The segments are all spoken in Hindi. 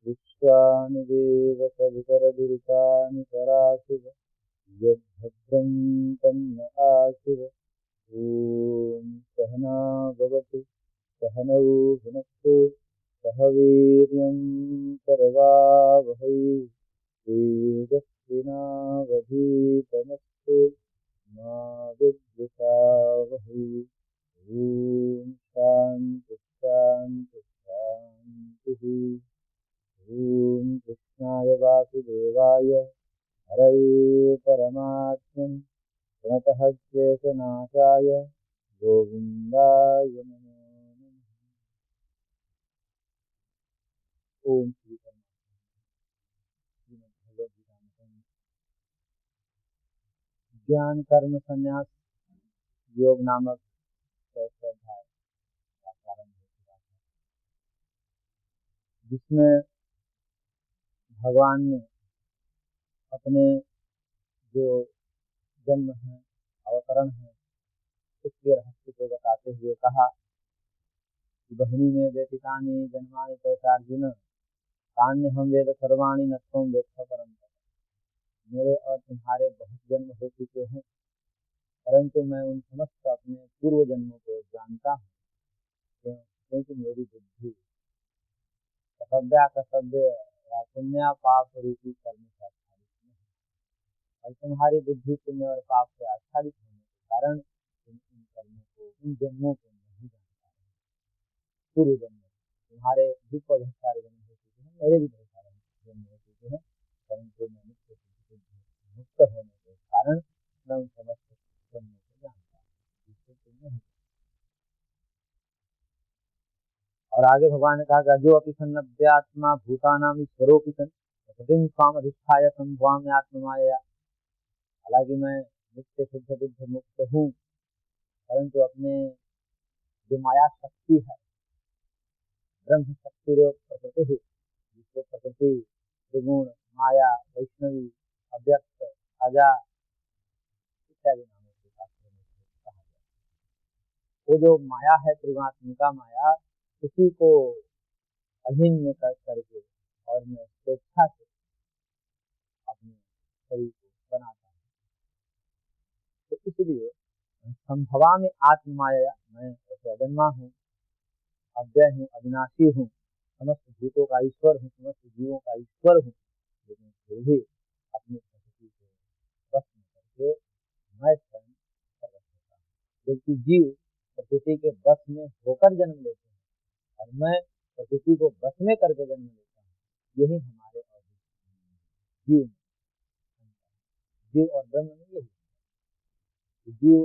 विश्वानि देव सवितरदुरितानि पराशिव यद्भद्रं तन्न आशिव। ॐ सहना भवतु सहनौ भुनक्तु सह वीर्यं करवावहै तेजस्विनावधीतमस्तु मा विद्विषावहै। ॐ शान्ति शान्ति शान्तिः। ॐ कृष्णाय वासुदेवाय हरये परमात्मने प्रणतः क्लेशनाशाय गोविन्दाय नमो नमः। ओम श्री भगवद्गीता में ज्ञान कर्म संन्यास योग नामक 100वां अध्याय का प्रारंभ हो चुका है, जिसमें भगवान ने अपने जो जन्म है, अवतरण है, उसके रहस्य को बताते हुए कहा कि बहिनी में व्यतीतानि जन्मानि तोचार्जुन तान्य हम वेद सर्वाणि न त्वं वेत्थ परं तप। मेरे और तुम्हारे बहुत जन्म हो चुके हैं, परंतु मैं उन समस्त अपने पूर्व जन्मों को जानता हूँ, क्योंकि मेरी बुद्धि कर्तव्य या पुण्य पाप रूपी कर्म से आच्छादित नहीं है, और तुम्हारी बुद्धि पुण्य और पाप से आच्छादित होने के कारण तुम इन कर्मों को, उन जन्मों को नहीं जान पा रहे। पूर्व जन्म तुम्हारे भी बहुत सारे जन्म हो चुके हैं, मेरे भी बहुत सारे जन्म हो चुके हैं, परंतु मैं मुक्त होने के कारण मैं उन समस्त जन्मों को जानता हूँ, जिससे तुम नहीं। और आगे भगवान ने कहा जो अपि सन्नव्यात्मा भूतानां ईश्वरोऽपि सन् प्रकृतिं स्वाम अधिष्ठाय संभवामि आत्ममायया। हालांकि मैं नित्य शुद्ध बुद्ध मुक्त हूँ, परंतु अपने जो माया शक्ति है, ब्रह्म शक्ति रेव प्रकृति, जिसको प्रकृति, त्रिगुण, माया, वैष्णवी, अव्यक्त, अजा इत्यादि नामों से शास्त्रों में कहा गया। वो जो माया है, त्रिगुणात्मिका माया, उसी को अधीन में कर करके और मैं स्वेच्छा से अपने शरीर को बनाता हूँ। तो इसलिए संभवा में आत्ममाया, मैं अजन्मा हूँ, अव्यय हूँ, अविनाशी हूँ, समस्त भूतों का ईश्वर हूँ, समस्त जीवों का ईश्वर हूँ, लेकिन फिर भी अपनी प्रकृति को वश में करके मैं स्वयं प्रकट होता हूँ। जबकि जीव प्रकृति के वश में होकर जन्म लेते हैं और मैं प्रकृति को वश में करके जन्म लेता हूँ। यही हमारे और जीव और ब्रह्म में यही। जीव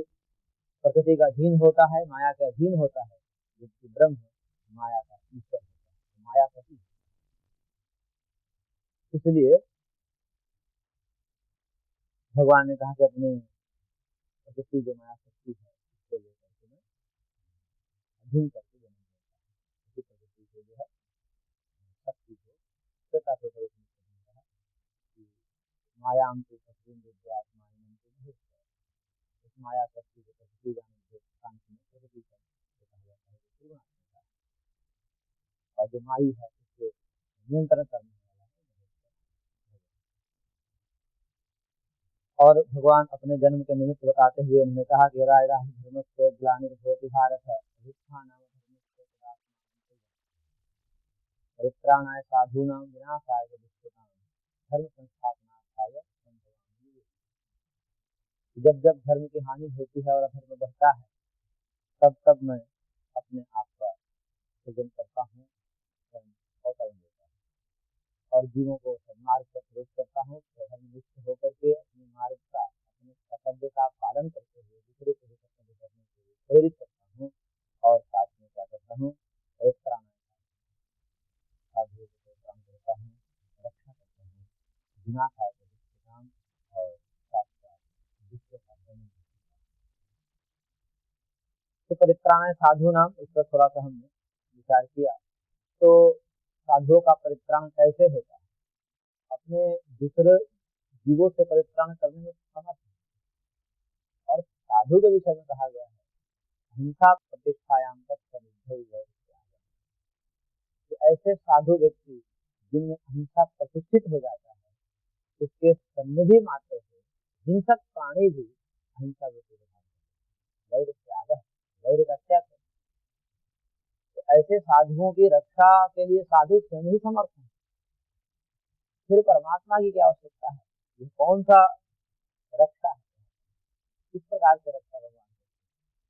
प्रकृति का अधीन होता है, माया के अधीन होता है, जबकि ब्रह्म माया का ईश्वर होता है, माया का ही। इसलिए भगवान ने कहा कि अपने प्रकृति जो माया शक्ति है उसको लेकर के मैं अधीन करके जन्म लेता हूँ। इसी प्रकृति को जो है शक्ति को स्वतः से कहा कि मायाम को शक्ति विद्यात्मा नहीं, उस माया शक्ति को प्रकृति जाने के कांति में प्रकृति का कहा जाता है, और जो माई है उसको नियंत्रण करने वाला है। और भगवान अपने जन्म के निमित्त बताते हुए उन्होंने कहा कि राय राह धर्म से ग्लानिर्भवति भारत परित्राणाय साधूनां विनाशाय दुष्कृतां धर्म संस्थापनार्थाय संभवामि। जब जब धर्म की हानि होती है और अधर्म बढ़ता है, तब तब मैं अपने आप का सृजन करता हूँ और जीवों को सन्मार्ग पर प्रेरित करता हूँ। धर्मनिष्ठ होकर के अपने मार्ग का, अपने कर्तव्य का पालन करते हुए दूसरे को कर्तव्य करने के लिए प्रेरित करता हूँ, और साथ में क्या करता हूँ, रक्षा करता हूँ, रक्षा करता हूँ, विनाश है काम और साथ साथ दूसरे का धर्म। तो परित्राणाय साधु नाम, इस पर थोड़ा सा हमने विचार किया। तो साधुओं का परित्राण कैसे होता है? अपने दूसरे जीवों से परित्राण करने में समर्थ है। साधु के विषय में कहा गया है, अहिंसा प्रतिष्ठायां तत्सनिधौ। तो ऐसे साधु व्यक्ति जिनमें अहिंसा प्रतिष्ठित हो जाता है, उसके सन्निधि मात्र से हिंसक प्राणी भी अहिंसा व्यक्ति वैर त्याग, वैर का त्याग। तो ऐसे साधुओं की रक्षा के लिए साधु स्वयं ही समर्थ है, फिर परमात्मा की क्या आवश्यकता है? ये कौन सा रक्षा है? किस प्रकार से रक्षा भगवान,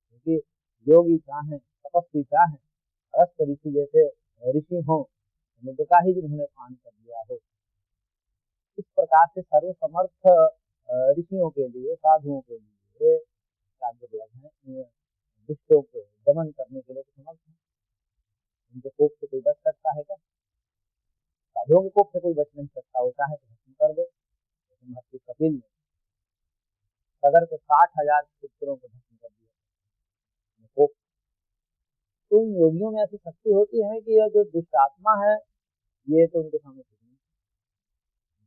क्योंकि योगी चाहे, तपस्वी चाहे, अगस्त ऋषि जैसे ऋषि हो, समुद्र का ही जिन्होंने पान कर लिया हो, इस प्रकार से सर्वसमर्थ ऋषियों के लिए, साधुओं के लिए दुर्लभ है। दुष्टों को दमन करने के लिए तो समर्थ है। उनके कोप से कोई बच सकता है क्या? साधुओं के कोप से कोई बच नहीं सकता, वो चाहे तो भस्म कर दे। महर्षि कपिल ने सगर के 60,000 पुत्रों को भस्म कर दिया कोप। तो इन योगियों में ऐसी शक्ति होती है कि यह जो दुष्ट आत्मा है, ये तो उनके सामने कुछ नहीं,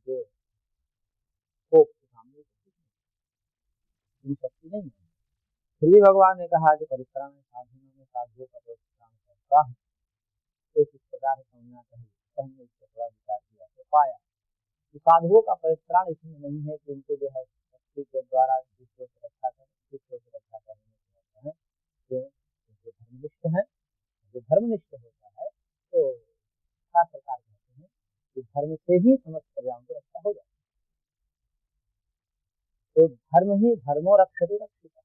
जो कोप के सामने शक्ति नहीं है। फिर भी भगवान ने कहा कि परित्राण साधुओं में साधुओं का परित्राण करता है। इस प्रकार समझना चाहिए। हमने इसका थोड़ा विचार किया तो पाया कि साधुओं का परित्राण इसमें नहीं है कि उनको जो है शक्ति के द्वारा दूसरों से रक्षा करने, दूसरों से रक्षा करने में है, जो धर्मनिष्ठ है। जो धर्मनिष्ठ होता है तो खास प्रकार कहते हैं कि धर्म से ही समस्त प्रजाओं को रक्षा हो जाए। तो धर्म ही धर्मो रक्षते रक्षिता,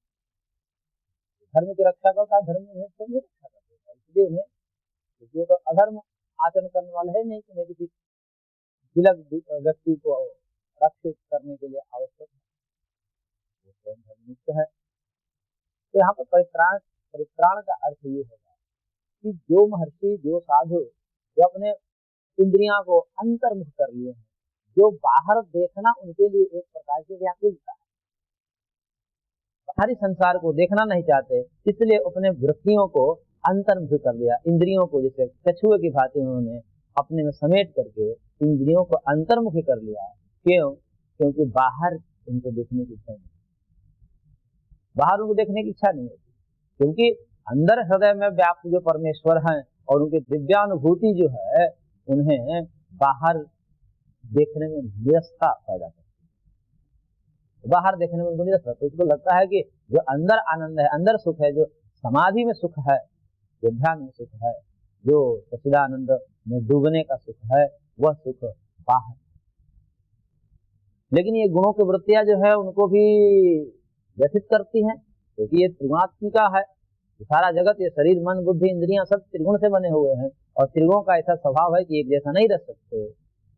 धर्म की रक्षा करता, धर्म में स्वयं रक्षा कर देता। इसलिए उन्हें, जो तो अधर्म आचरण करने वाला है नहीं कि मैं किसी विलग व्यक्ति को रक्षित करने के लिए आवश्यक है, वो स्वयं धर्मनिष्ठ है। तो यहाँ पर परित्राण का अर्थ ये होगा कि जो महर्षि, जो साधु, जो अपने इंद्रियां को अंतर्मुख कर लिए हैं, जो बाहर देखना उनके लिए एक प्रकार की व्याकुलता है, बाहरी संसार को देखना नहीं चाहते, इसलिए अपने वृत्तियों को अंतर्मुख कर लिया। इंद्रियों को जैसे कछुए की भांति उन्होंने अपने में समेट करके इंद्रियों को अंतर्मुख कर लिया। क्यों? क्योंकि बाहर उनको देखने की इच्छा नहीं, बाहर उनको देखने की इच्छा नहीं होती, क्योंकि अंदर हृदय में व्याप्त जो परमेश्वर हैं और उनकी दिव्यानुभूति जो है, उन्हें बाहर देखने में निरस्ता पैदा करती है। बाहर देखने में उनको निरस्ता, तो उसको लगता है कि जो अंदर आनंद है, अंदर सुख है, जो समाधि में सुख है, जो ध्यान में सुख है, जो सच्चिदानंद में डूबने का सुख है, वह सुख बाहर। लेकिन ये गुणों की वृत्तियां जो है उनको भी व्यथित करती हैं, क्योंकि ये त्रिगुणात्मिका है। सारा जगत, ये शरीर, मन, बुद्धि, इंद्रियां सब त्रिगुण से बने हुए हैं, और त्रिगुणों का ऐसा स्वभाव है कि एक जैसा नहीं रह सकते।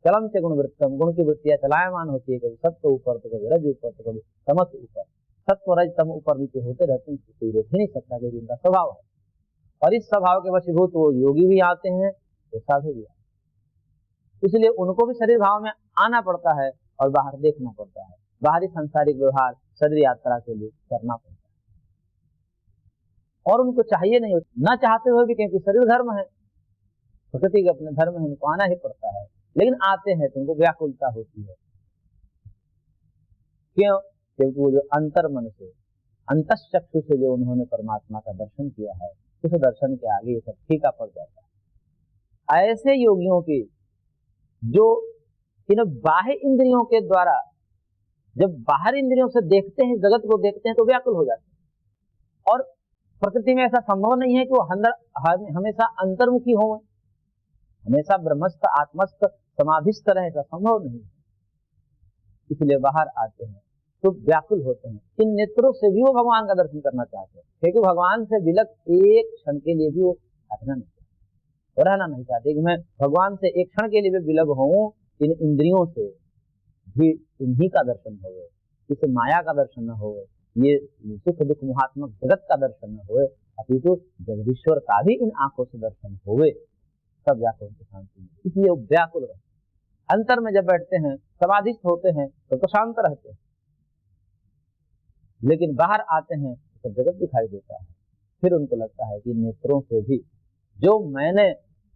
चलम से गुण वृत्तम, गुण की वृत्तियां चलायमान होती है, कभी सत्व ऊपर तो कभी रज ऊपर तो कभी तमस ऊपर। सत्व रज तम ऊपर नीचे होते रहते हैं, कोई रोक ही नहीं सकता, क्योंकि इनका स्वभाव है। और इस स्वभाव के वशीभूत वो योगी भी आते हैं, तो साधु भी आते हैं। इसलिए उनको भी शरीर भाव में आना पड़ता है और बाहर देखना पड़ता है, बाहरी सांसारिक व्यवहार शरीर यात्रा के लिए करना पड़ता है। और उनको चाहिए नहीं, ना चाहते हुए भी, क्योंकि शरीर धर्म है, प्रकृति के अपने धर्म है, उनको आना ही पड़ता है। लेकिन आते हैं तो उनको व्याकुलता होती है। क्यों? क्योंकि वो जो अंतर मन से, अंतश्चक्षु से जो उन्होंने परमात्मा का दर्शन किया है, उस दर्शन के आगे ये सब फीका पड़ जाता है। ऐसे योगियों की जो इन बाह्य इंद्रियों के द्वारा, जब बाहर इंद्रियों से देखते हैं, जगत को देखते हैं, तो व्याकुल हो जाते हैं। और प्रकृति में ऐसा संभव नहीं है कि वो अंदर हमेशा अंतर्मुखी हो, हमेशा ब्रह्मस्थ आत्मस्थ समाधिस्थ रहे, ऐसा संभव नहीं है। इसलिए बाहर आते हैं तो व्याकुल होते हैं। इन नेत्रों से भी वो भगवान का दर्शन करना चाहते हैं, क्योंकि भगवान से विलग एक क्षण के लिए भी वो हटना नहीं चाहते, रहना नहीं चाहते कि मैं भगवान से एक क्षण के लिए भी विलग हूँ। इन इंद्रियों से भी उन्हीं का दर्शन हो, इस माया का दर्शन न हो, ये सुख दुख मोहात्मक जगत का दर्शन न हो, अपितु जगदीश्वर का भी इन आंखों से दर्शन होवे, तब जाकर उनको शांति मिले। इसलिए वो व्याकुल रहते हैं। अंतर में जब बैठते हैं, समाधिस्थ होते हैं, तो शांत रहते हैं। लेकिन बाहर आते हैं तो जगत दिखाई देता है। फिर उनको लगता है कि नेत्रों से भी जो मैंने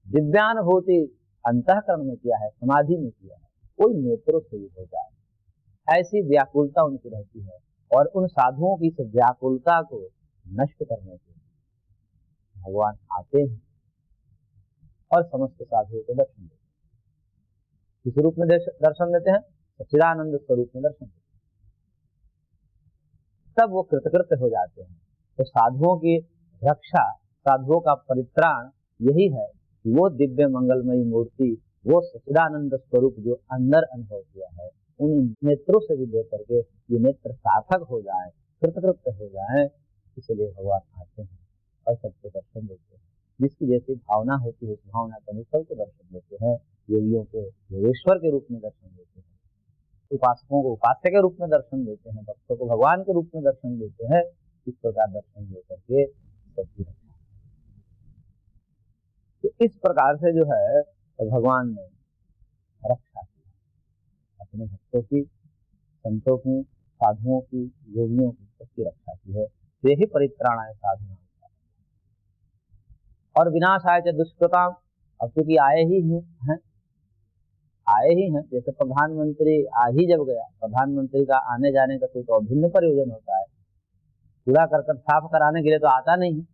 दिव्यानुभूति अंतःकरण में किया है, समाधि में किया है, कोई नेत्रों से भी हो जाए, ऐसी व्याकुलता उनकी रहती है। और उन साधुओं की इस व्याकुलता को नष्ट करने के लिए भगवान आते हैं और समस्त साधुओं को दर्शन देते हैं। किस रूप में दर्शन देते हैं? सच्चिदानंद स्वरूप में दर्शन देते हैं। तब वो कृतकृत्य हो जाते हैं। तो साधुओं की रक्षा, साधुओं का परित्राण यही है कि वो दिव्य मंगलमयी मूर्ति, वो सच्चिदानंद स्वरूप जो अंदर अनुभव किया है, उन नेत्रों से भी देख करके ये नेत्र सार्थक हो जाए, कृतकृत्य हो जाए। इसलिए भगवान आते हैं और सबको दर्शन देते हैं। जिसकी जैसी भावना होती है उस भावना के अनुसार को दर्शन देते हैं। योगियों के योगेश्वर के रूप में दर्शन देते हैं, उपासकों को उपास्य के रूप में दर्शन देते हैं, भक्तों को भगवान के रूप में दर्शन देते हैं। इस प्रकार दर्शन दे करके सबकी रक्षा। तो इस प्रकार से जो है तो भगवान ने रक्षा की अपने भक्तों की, संतों की, साधुओं की, योगियों की, सबकी रक्षा की है। ये ही परित्राणाय साधुनां और विनाशाय च दुष्कृताम। अब क्योंकि आए ही हैं, जैसे प्रधानमंत्री आ ही जब गया, प्रधानमंत्री का आने जाने का कोई तो अभिन्न प्रयोजन होता है। कूड़ा करकट साफ कराने के लिए तो आता नहीं है।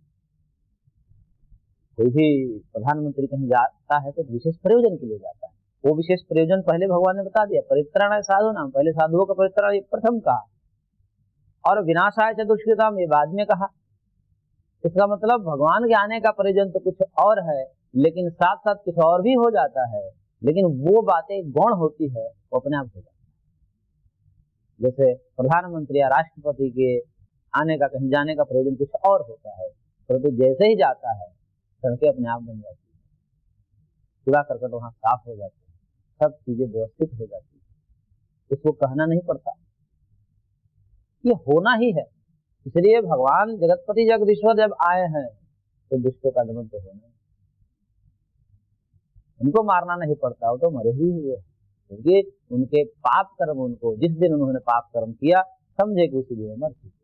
कोई भी प्रधानमंत्री कहीं जाता है तो विशेष प्रयोजन के लिए जाता है। वो विशेष प्रयोजन पहले भगवान ने बता दिया, परित्राणाय साधुनां, पहले साधुओं का परित्राण प्रथम कहा, और विनाशाय च दुष्कृताम ये बाद में कहा। इसका मतलब भगवान के आने का प्रयोजन तो कुछ और है, लेकिन साथ साथ कुछ और भी हो जाता है, लेकिन वो बातें गौण होती है, वो अपने आप हो जाती है। जैसे प्रधानमंत्री या राष्ट्रपति के आने का, कहीं जाने का प्रयोजन कुछ और होता है, परंतु जैसे ही जाता है सड़कें अपने आप बन जाती है, कूड़ा करकट वहां साफ हो जाते हैं, सब चीजें व्यवस्थित हो जाती है। उसको कहना नहीं पड़ता, ये होना ही है। इसलिए भगवान जगतपति जगदीश्वर जब आए हैं तो दुष्टों का दमन तो होना है। उनको मारना नहीं पड़ता, वो तो मरे ही हुए, क्योंकि उनके पाप कर्म, उनको जिस दिन उन्होंने पाप कर्म किया समझे कि उसी दिन मर चुके।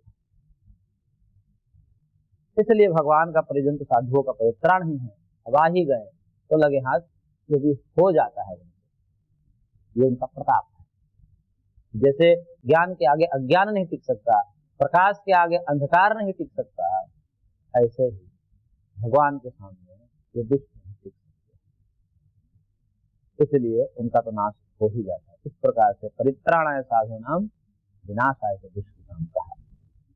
इसलिए भगवान का परिजन तो साधुओं का परित्राण ही है। अब आ ही गए तो लगे हाथ, ये भी हो जाता है, ये उनका प्रताप है। जैसे ज्ञान के आगे अज्ञान नहीं टिक सकता, प्रकाश के आगे अंधकार नहीं टिक सकता, ऐसे ही भगवान के सामने ये दुष्ट नहीं टिक सकते, इसलिए उनका तो नाश हो ही जाता है। इस प्रकार से परित्राणाय साधूनां विनाशाय च दुष्कृतां कहा।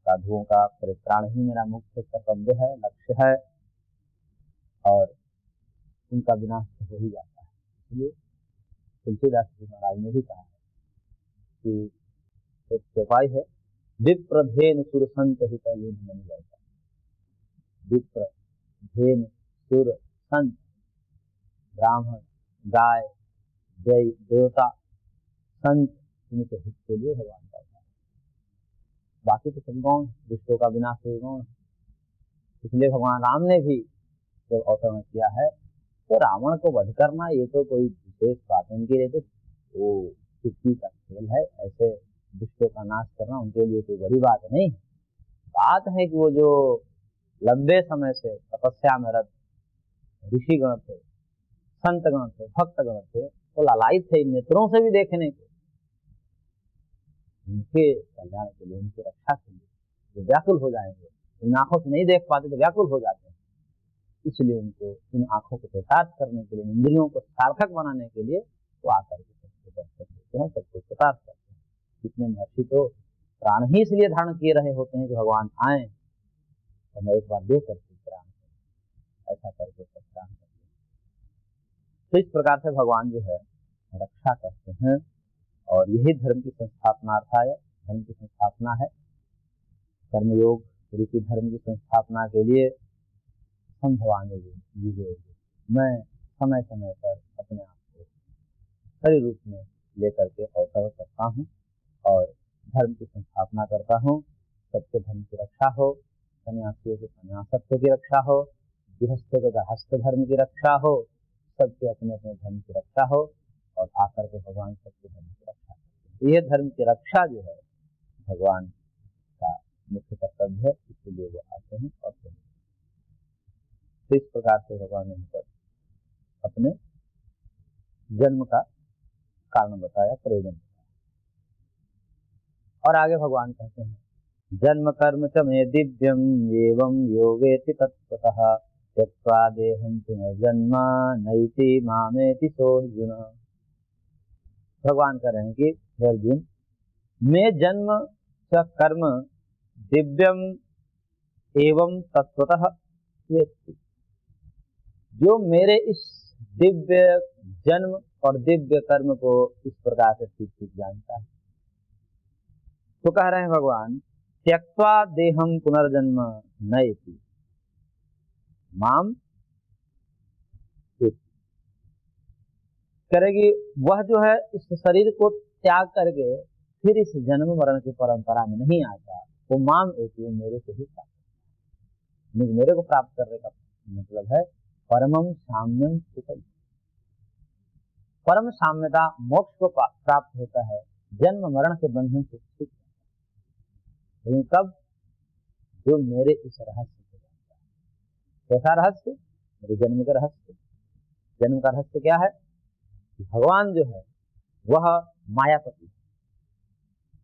साधुओं का परित्राण ही मेरा मुख्य कर्तव्य है, लक्ष्य है, और उनका विनाश हो ही जाता है। इसलिए तुलसीदास जी महाराज ने भी कहा है कि एक उपाय है, विप्र धेनु सुर संत हित लीन मन जाता। विप्र, धेनु, सुर, संत, ब्राह्मण, गाय, देवता, संत, इनके हित के लिए भगवान करता है। बाकी तो सब गौण, दुष्टों का विनाश हो गौण। इसलिए भगवान राम ने भी जब अवतरण किया है तो रावण को वध करना ये तो कोई विशेष बात, उनके लिए तो वो चुटकी का खेल है। ऐसे दुष्टों का नाश करना उनके लिए कोई बड़ी बात नहीं। बात है कि वो जो लंबे समय से तपस्या में रत ऋषिगण थे, संतगण थे, भक्तगण थे, तो लालायित थे इन नेत्रों से भी देखने के, उनके कल्याण के लिए, उनकी रक्षा के लिए वो व्याकुल हो जाएंगे। इन आंखों से नहीं देख पाते तो व्याकुल हो जाते हैं। इसलिए उनको इन आंखों को प्रसाद करने के लिए, इंद्रियों को सार्थक बनाने के लिए वो आकर के सबको दर्शन देते हैं, सबको प्रसाद करते हैं। कितने महर्षि तो प्राण ही इसलिए धारण किए रहे होते हैं कि भगवान आए और मैं एक बार देख करके प्राण, ऐसा करके सब प्राण करते हैं। तो इस प्रकार से भगवान जो है रक्षा करते हैं, और यही धर्म की संस्थापनार्थाय, धर्म की संस्थापना है। कर्मयोग रूपी धर्म की संस्थापना के लिए हम भगवान मैं समय समय पर अपने आप को शरीर रूप में लेकर के अवसर करता हूँ और धर्म की संस्थापना करता हूँ। सबके धर्म की रक्षा हो, सन्यासियों के सन्यासत्व की रक्षा हो, गृहस्थों के गृहस्थ धर्म की रक्षा हो, सबके अपने अपने धर्म की रक्षा हो, और आकर के भगवान सबके धर्म की रक्षा करते हैं। ये धर्म की रक्षा जो है भगवान का मुख्य कर्तव्य है, इसलिए वो आते हैं और तो इस प्रकार से भगवान ने पर अपने जन्म का कारण बताया, प्रयोजन बताया। और आगे भगवान कहते हैं जन्म कर्म च मे दिव्यम एवं योगेति तत्त्वतः त्यक्त्वा देहं पुनर्जन्म नैति मामेति सोऽर्जुन। भगवान कह रहे हैं कि हे अर्जुन, मैं जन्म च कर्म दिव्यम एवं तत्त्वतः वेत्ति, जो मेरे इस दिव्य जन्म और दिव्य कर्म को इस प्रकार से ठीक ठीक जानता है। तो कह रहे हैं भगवान त्यक्त्वा देहं पुनर्जन्म नयति माम करेगी, वह जो है इस शरीर को त्याग करके फिर इस जन्म मरण की परंपरा में नहीं आता, वो माम एति, मेरे को ही प्राप्त, मेरे को प्राप्त करने का मतलब है परमम साम्यम सुखम। परम साम्यता मोक्ष को प्राप्त होता है जन्म मरण के बंधन से छूट, लेकिन कब, जो मेरे इस रहस्य को जानता है। कैसा रहस्य? मेरे जन्म का रहस्य। जन्म का रहस्य क्या है? भगवान जो है वह मायापति है,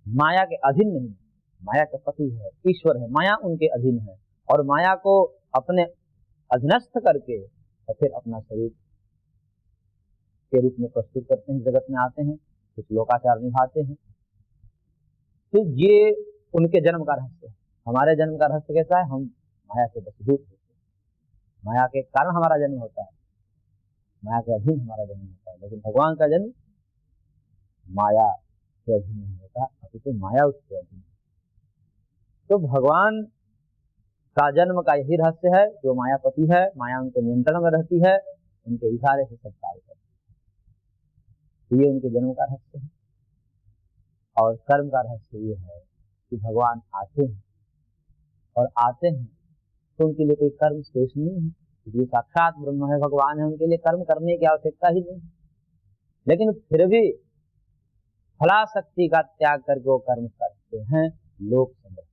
माया के अधीन नहीं है, माया का पति है, ईश्वर है, माया उनके अधीन है, और माया को अपने अधीनस्थ करके और फिर अपना शरीर के रूप में प्रस्तुत करते हैं, जगत में आते हैं, कुछ लोकाचार निभाते हैं। तो ये उनके जन्म का रहस्य है। हमारे जन्म का रहस्य कैसा है? हम माया से बसीभूत होते हैं, माया के कारण हमारा जन्म होता है, माया के अधीन हमारा जन्म होता है। लेकिन भगवान का जन्म माया के अधीन नहीं होता, अभी तो माया उसके अधीन। तो भगवान का जन्म का यही रहस्य है, जो मायापति है, माया उनके नियंत्रण में रहती है, उनके इशारे से सब कार्य करते हैं। ये उनके जन्म का रहस्य है। और कर्म का रहस्य ये है कि भगवान आते हैं, और आते हैं तो उनके लिए कोई कर्म शेष नहीं है, क्योंकि साक्षात ब्रह्म है, भगवान है, उनके लिए कर्म करने की आवश्यकता ही नहीं। लेकिन फिर भी फलाशक्ति का त्याग करके वो कर्म करते हैं लोक संग्रह,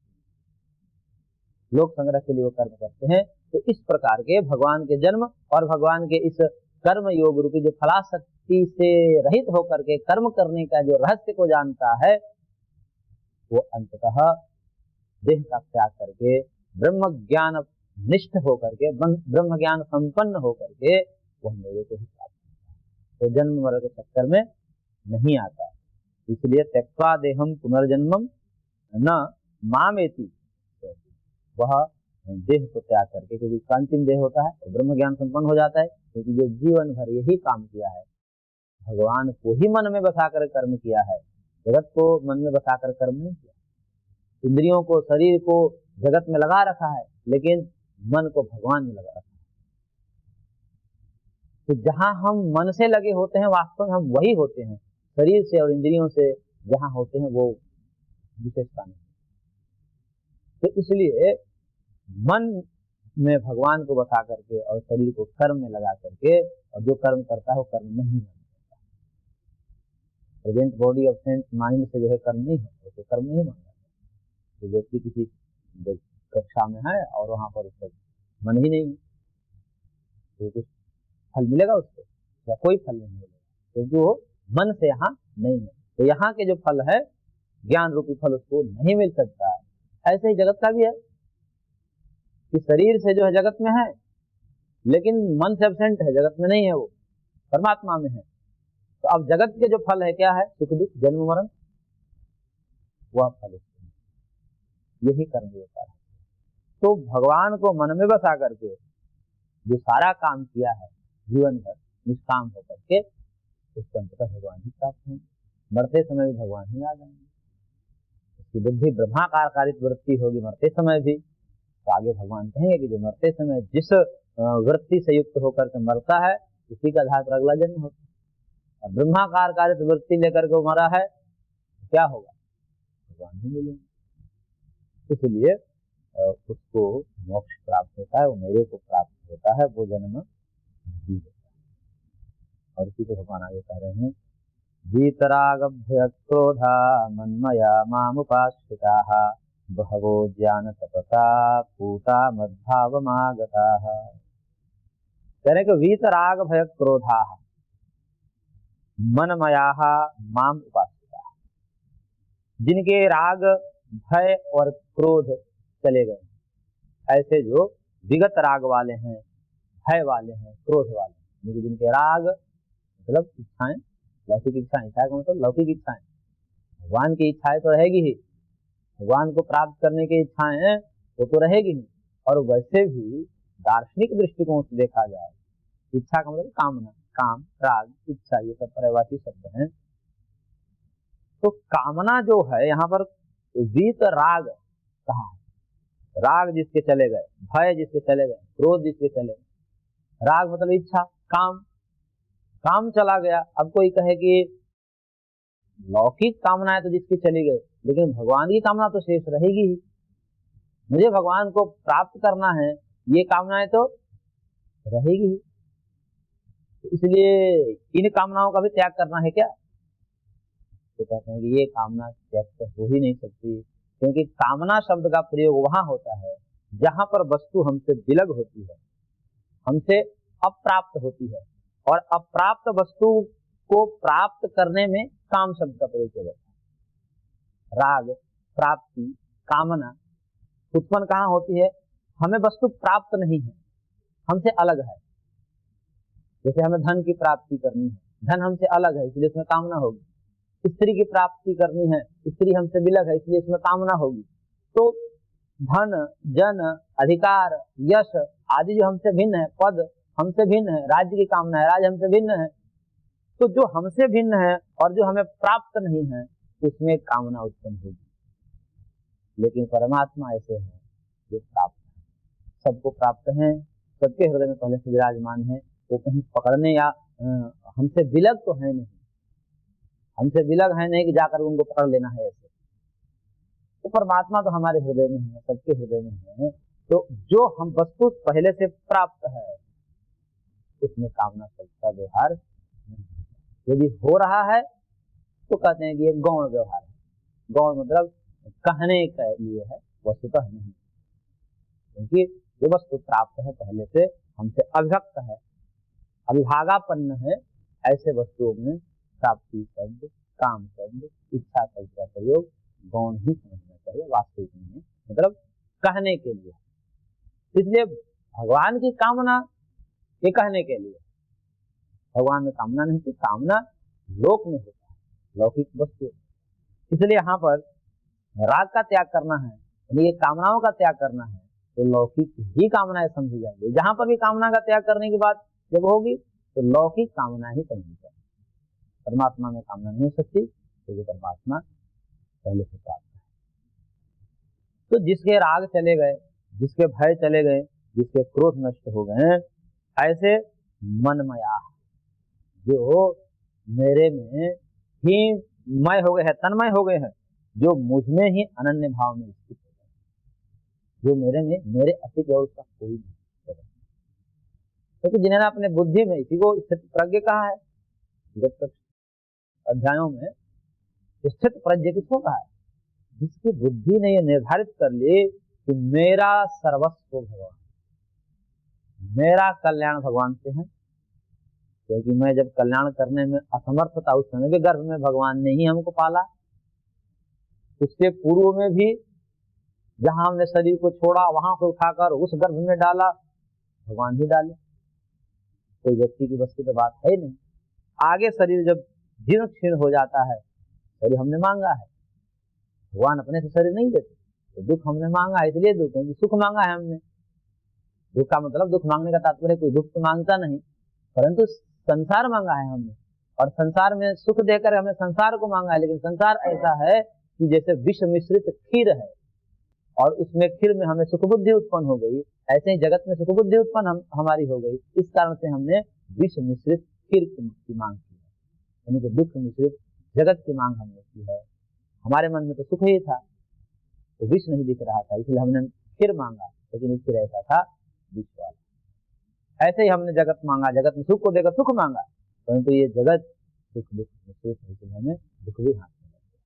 लोक संग्रह के लिए वो कर्म करते हैं। तो इस प्रकार के भगवान के जन्म और भगवान के इस कर्म योग रूपी जो फलाशक्ति से रहित होकर के कर्म करने का जो रहस्य को जानता है, वो अंततः देह का त्याग करके ब्रह्म ज्ञान निष्ठ होकर के, ब्रह्म ज्ञान संपन्न होकर के वह मेरे को ही प्राप्त होता है। तो जन्म मरण के चक्कर में नहीं आता। इसलिए त्यक्त्वा देहम पुनर्जन्मम न मामेति, वह देह को त्याग करके, क्योंकि अंतिम देह होता है तो ब्रह्म ज्ञान संपन्न हो जाता है, क्योंकि जो जीवन भर यही काम किया है, भगवान को ही मन में बसाकर कर्म किया है, जगत को मन में बसाकर कर्म नहीं किया। इंद्रियों को, शरीर को जगत में लगा रखा है, लेकिन मन को भगवान में लगा रखा है। तो जहां हम मन से लगे होते हैं, वास्तव में हम वही होते हैं, शरीर से और इंद्रियों से जहां होते हैं वो विशेषता नहीं। तो इसलिए मन में भगवान को बसा करके और शरीर को कर्म में लगा करके, और जो कर्म करता है वो कर्म नहीं मानता। प्रेजेंट बॉडी और सेंस माइंड से जो है कर्म नहीं होता, तो कर्म नहीं मानता। तो व्यक्ति किसी कक्षा में है और वहां पर उसका मन ही नहीं है, तो कुछ फल मिलेगा उसको? या कोई फल नहीं मिलेगा, क्योंकि वो मन से यहाँ नहीं है। तो यहाँ के जो फल है, ज्ञान रूपी फल, उसको नहीं मिल सकता है। ऐसे ही जगत का भी है कि शरीर से जो है जगत में है, लेकिन मन से एब्सेंट है, जगत में नहीं है, वो परमात्मा में है। तो अब जगत के जो फल है क्या है? सुख दुख जन्म मरण, वह फल यही कर्म होता है। तो भगवान को मन में बसा करके जो सारा काम किया है जीवन भर निष्काम होकर के, उसको अंततः भगवान ही प्राप्त होंगे। मरते समय भी भगवान ही आ जाएंगे। उसकी बुद्धि ब्रह्माकार कारित वृत्ति होगी मरते समय भी। तो आगे भगवान कहेंगे कि जो मरते समय जिस वृत्ति से युक्त होकर के मरता है, उसी के आधार पर अगला जन्म होता है। और ब्रह्माकार कारित वृत्ति लेकर के वो मरा है, तो क्या होगा? भगवान ही मिलेंगे। इसलिए उसको मोक्ष प्राप्त होता है, वो मेरे को प्राप्त होता है, वो जन्म नहीं होता। और इसी को भगवान आगे कह रहे हैं, वीतराग भय क्रोधा मन्मया मामुपाश्रिताः बहवो ज्ञान तपसा पूता मद्भावमागताः। कह रहे कि वीतराग भय क्रोधाः मनमयाः माम उपाश्रिताः। जिनके राग भय और क्रोध चले गए, ऐसे जो विगत राग वाले हैं, भय वाले हैं, क्रोध वाले हैं, लेकिन जिनके राग मतलब इच्छाएं, लौकिक इच्छाएं, इच्छा का मतलब लौकिक इच्छाएं, भगवान की इच्छाएं तो रहेगी ही, भगवान को प्राप्त करने की इच्छाएं हैं वो तो रहेगी ही। और वैसे भी दार्शनिक दृष्टिकोण से देखा जाए, इच्छा का मतलब कामना, काम, राग, इच्छा, ये सब पर्यायवाची शब्द हैं। तो कामना जो है यहाँ पर वीत राग कहा है, राग जिसके चले गए, भय जिसके चले गए, क्रोध जिसके चले गए, राग मतलब इच्छा, काम, काम चला गया। अब कोई कहे कि लौकिक कामनाएं तो जिसकी चली गई, लेकिन भगवान की कामना तो शेष रहेगी ही, मुझे भगवान को प्राप्त करना है, ये कामनाएं तो रहेगी ही, इसलिए इन कामनाओं का भी त्याग करना है क्या? तो कहते हैं कि ये कामना त्याग तो हो ही नहीं सकती, क्योंकि कामना शब्द का प्रयोग वहां होता है जहां पर वस्तु हमसे विलग होती है, हमसे अप्राप्त होती है, और अप्राप्त वस्तु को प्राप्त करने में काम शब्द का प्रयोग किया जाता है। राग, प्राप्ति, कामना उत्पन्न कहाँ होती है? हमें वस्तु प्राप्त नहीं है, हमसे अलग है। जैसे हमें धन की प्राप्ति करनी है, धन हमसे अलग है, इसलिए उसमें कामना होगी। स्त्री की प्राप्ति करनी है, स्त्री हमसे विलग है, इसलिए उसमें कामना होगी। तो धन, जन, अधिकार, यश आदि जो हमसे भिन्न है, पद हमसे भिन्न है, राज्य की कामना है, राज्य हमसे भिन्न है, तो जो हमसे भिन्न है और जो हमें प्राप्त नहीं है उसमें कामना उत्पन्न होगी। लेकिन परमात्मा ऐसे हैं जो प्राप्त है, सबको प्राप्त हैं, सबके हृदय में पहले से विराजमान है, वो कहीं पकड़ने या हमसे विलग तो है नहीं, हमसे विलग है नहीं कि जाकर उनको पकड़ लेना है ऐसे। तो परमात्मा तो हमारे हृदय में है, सबके हृदय में है। तो जो हम वस्तु पहले से प्राप्त है उसमें कामना सबका व्यवहार यदि हो रहा है तो कहते हैं कि ये गौण व्यवहार है। गौण मतलब कहने के लिए है, वस्तुतः नहीं, क्योंकि जो वस्तु प्राप्त है पहले से, हमसे अभिव्यक्त है, अविभागापन्न है, ऐसे वस्तुओं में प्राप्ति शब्द, काम शब्द, इच्छा शब्द का प्रयोग गौण ही समझना चाहिए, वास्तविक नहीं, मतलब कहने के लिए। इसलिए भगवान की कामना ये कहने के लिए, भगवान में कामना नहीं, तो कामना लोक में होता है, लौकिक वस्तु। इसलिए यहाँ पर राग का त्याग करना है, यानी ये कामनाओं का त्याग करना है, तो लौकिक ही कामनाएं समझी जाएंगी। जहां पर भी कामना का त्याग करने की बात जब होगी तो लौकिक कामना ही समझी जाएगी, परमात्मा में कामना नहीं हो सकती, तो वो परमात्मा पहले से प्राप्त है। तो जिसके राग चले गए, जिसके भय चले गए, जिसके क्रोध नष्ट हो गए, ऐसे मनमया जो मेरे में ही मय हो गए हैं, तन्मय हो गए हैं, जो मुझ में ही अनन्य भाव में स्थित हो गए, जो मेरे में, मेरे अतिक और उसका कोई नहीं। क्योंकि जिन्होंने अपने बुद्धि में, इसी को स्थित प्रज्ञ कहा है, जब तक अध्यायों में स्थित प्रज्ञ किसको कहा है? जिसकी बुद्धि ने यह निर्धारित कर ली कि मेरा सर्वस्व भगवान, मेरा कल्याण भगवान से है, क्योंकि मैं जब कल्याण करने में असमर्थ था उस समय भी गर्भ में भगवान ने ही हमको पाला, उसके पूर्व में भी जहां हमने शरीर को छोड़ा वहां से उठाकर उस गर्भ में डाला, भगवान ही डाले, कोई व्यक्ति की वस्तु की बात है नहीं। आगे शरीर जब जीर्ण क्षीण हो जाता है, शरीर हमने मांगा है, भगवान अपने से शरीर नहीं देते, तो दुख हमने मांगा है, इसलिए दुख है, सुख मांगा है हमने। दुख का मतलब, दुख मांगने का तात्पर्य कोई दुख तो मांगता नहीं, परंतु संसार मांगा है हमने, और संसार में सुख देकर हमें संसार को मांगा है। लेकिन संसार ऐसा है कि जैसे विष मिश्रित खीर है और उसमें खीर में हमें सुख बुद्धि उत्पन्न हो गई, ऐसे ही जगत में सुख बुद्धि उत्पन्न हमारी हो गई। इस कारण से हमने विष मिश्रित खीर की मांग की है, यानी कि दुख मिश्रित जगत की मांग हमने की है। हमारे मन में तो सुख ही था, तो विष नहीं दिख रहा था, इसलिए हमने खीर मांगा, लेकिन खीर ऐसा था विष वाला। ऐसे ही हमने जगत मांगा, जगत में सुख को देकर सुख मांगा, परंतु ये जगत सुख दुख मिश्रित है, इसलिए हमें दुख भी हाथ में लगता है।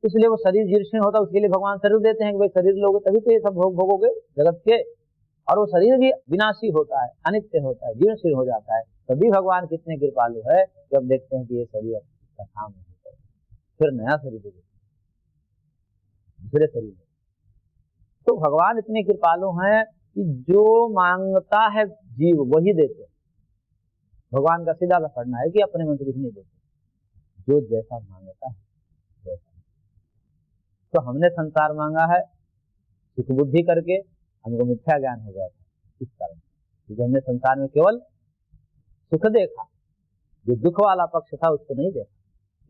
इसलिए वो शरीर जीर्ण होता है, उसके लिए भगवान शरीर देते हैं कि भाई शरीर लोगे तभी तो ये सब भोग भोगोगे जगत के, और वो शरीर भी विनाशी होता है, अनित्य होता है, जीर्ण हो जाता है। तभी भगवान कितने कृपालु है कि अब देखते हैं कि ये शरीर इसका काम नहीं होता है, फिर नया शरीर दे देते, दूसरे शरीर में। तो भगवान इतने कृपालु हैं कि जो मांगता है जीव वही देते हैं। भगवान का सीधा सा पढ़ना है कि अपने मन से कुछ नहीं देते, जो जैसा मांगता है वैसा। तो हमने संसार मांगा है सुख बुद्धि करके, हमको मिथ्या ज्ञान हो गया था इस कारण, क्योंकि हमने संसार में केवल सुख देखा, जो दुख वाला पक्ष था उसको नहीं देखा।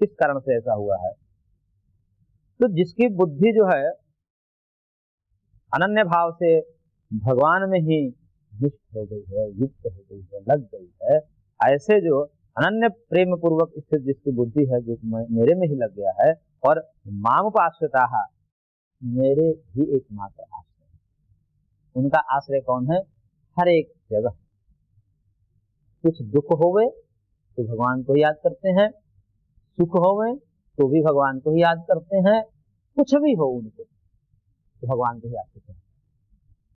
इस कारण से ऐसा हुआ है। तो जिसकी बुद्धि जो है अनन्य भाव से भगवान में ही निष्ठ हो गई है, युक्त हो गई है, लग गई है, ऐसे जो अनन्य प्रेम पूर्वक स्थित जिसकी बुद्धि है, जो मेरे में ही लग गया है, और मामुपाश्रिताः, मेरे ही एकमात्र आश्रय। उनका आश्रय कौन है? हर एक जगह। कुछ दुख होवे तो भगवान को याद करते हैं, सुख होवे तो भी भगवान को ही याद करते हैं, कुछ भी हो उनको तो भगवान को ही याद करते हैं।